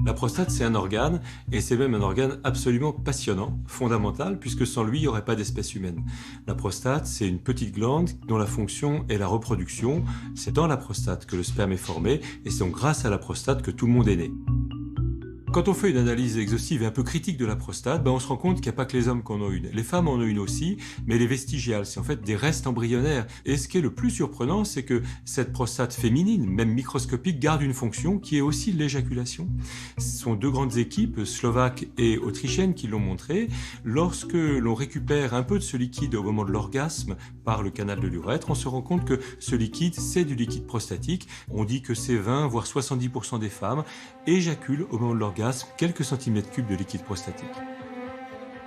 La prostate, c'est un organe, et c'est même un organe absolument passionnant, fondamental, puisque sans lui, il n'y aurait pas d'espèce humaine. La prostate, c'est une petite glande dont la fonction est la reproduction. C'est dans la prostate que le sperme est formé, et c'est donc grâce à la prostate que tout le monde est né. Quand on fait une analyse exhaustive et un peu critique de la prostate, on se rend compte qu'il n'y a pas que les hommes qui en ont une. Les femmes en ont une aussi, mais elle est vestigiale. C'est en fait des restes embryonnaires. Et ce qui est le plus surprenant, c'est que cette prostate féminine, même microscopique, garde une fonction qui est aussi l'éjaculation. Ce sont deux grandes équipes, slovaques et autrichiennes, qui l'ont montré. Lorsque l'on récupère un peu de ce liquide au moment de l'orgasme par le canal de l'urètre, on se rend compte que ce liquide, c'est du liquide prostatique. On dit que c'est 20 voire 70% des femmes éjaculent au moment de l'orgasme quelques centimètres cubes de liquide prostatique.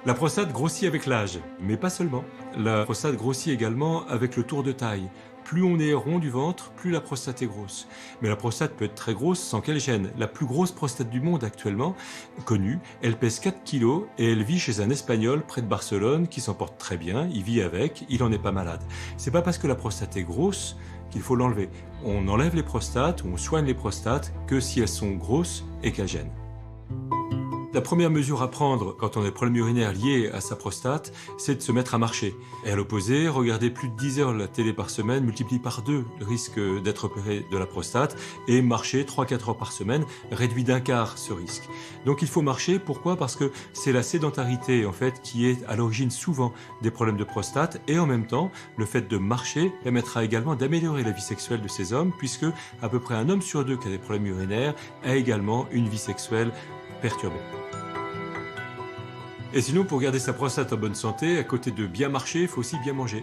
La prostate grossit avec l'âge, mais pas seulement. La prostate grossit également avec le tour de taille. Plus on est rond du ventre, plus la prostate est grosse. Mais la prostate peut être très grosse sans qu'elle gêne. La plus grosse prostate du monde actuellement, connue, elle pèse 4 kilos et elle vit chez un Espagnol près de Barcelone qui s'en porte très bien, il vit avec, il en est pas malade. C'est pas parce que la prostate est grosse qu'il faut l'enlever. On enlève les prostates ou on soigne les prostates que si elles sont grosses et qu'elles gênent. La première mesure à prendre quand on a des problèmes urinaires liés à sa prostate, c'est de se mettre à marcher. Et à l'opposé, regarder plus de 10 heures la télé par semaine multiplie par 2 le risque d'être opéré de la prostate, et marcher 3-4 heures par semaine réduit d'un quart ce risque. Donc il faut marcher, pourquoi ? Parce que c'est la sédentarité en fait qui est à l'origine souvent des problèmes de prostate, et en même temps, le fait de marcher permettra également d'améliorer la vie sexuelle de ces hommes, puisque à peu près un homme sur 2 qui a des problèmes urinaires a également une vie sexuelle perturbée. Et sinon, pour garder sa prostate en bonne santé, à côté de bien marcher, il faut aussi bien manger.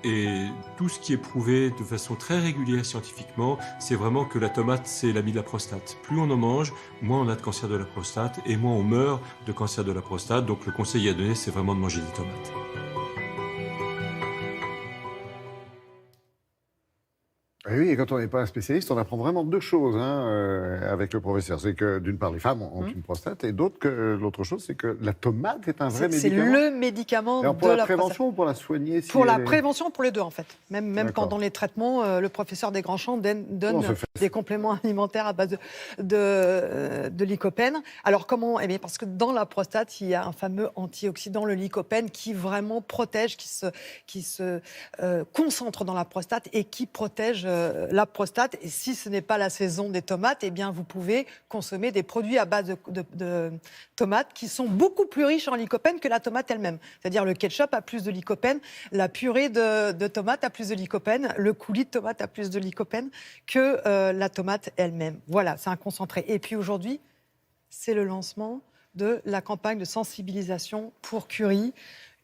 Et tout ce qui est prouvé de façon très régulière scientifiquement, c'est vraiment que la tomate, c'est l'ami de la prostate. Plus on en mange, moins on a de cancer de la prostate et moins on meurt de cancer de la prostate. Donc le conseil à donner, c'est vraiment de manger des tomates. Et oui, et quand on n'est pas un spécialiste, on apprend vraiment deux choses avec le professeur. C'est que d'une part, les femmes ont une prostate, et l'autre chose, c'est que la tomate est un vrai médicament. C'est le médicament pour de la la prévention ou pour la soigner Pour la prévention, pour les deux en fait. Même D'accord. pendant les traitements, le professeur Desgrandchamps donne des compléments alimentaires à base de lycopène. Alors comment ? Eh bien parce que dans la prostate, il y a un fameux antioxydant, le lycopène, qui vraiment protège, qui se concentre dans la prostate et qui protège la prostate. Et si ce n'est pas la saison des tomates, eh bien vous pouvez consommer des produits à base de tomates qui sont beaucoup plus riches en lycopène que la tomate elle-même. C'est-à-dire le ketchup a plus de lycopène, la purée de tomate a plus de lycopène, le coulis de tomate a plus de lycopène que la tomate elle-même. Voilà, c'est un concentré. Et puis aujourd'hui, c'est le lancement de la campagne de sensibilisation pour Curie.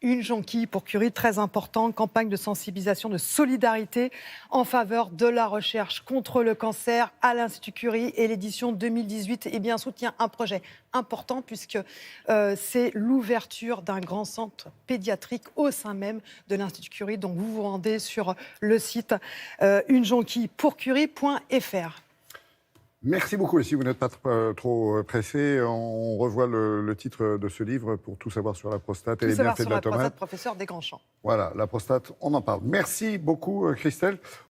Une jonquille pour Curie, très importante, campagne de sensibilisation, de solidarité en faveur de la recherche contre le cancer à l'Institut Curie. Et l'édition 2018 soutient un projet important puisque c'est l'ouverture d'un grand centre pédiatrique au sein même de l'Institut Curie. Donc vous vous rendez sur le site unejonquillepourcurie.fr. Merci beaucoup. Et si vous n'êtes pas trop pressé, on revoit le titre de ce livre pour tout savoir sur la prostate et les bienfaits de la tomate. Professeur Desgrandchamps. Voilà, la prostate, on en parle. Merci beaucoup, Christelle.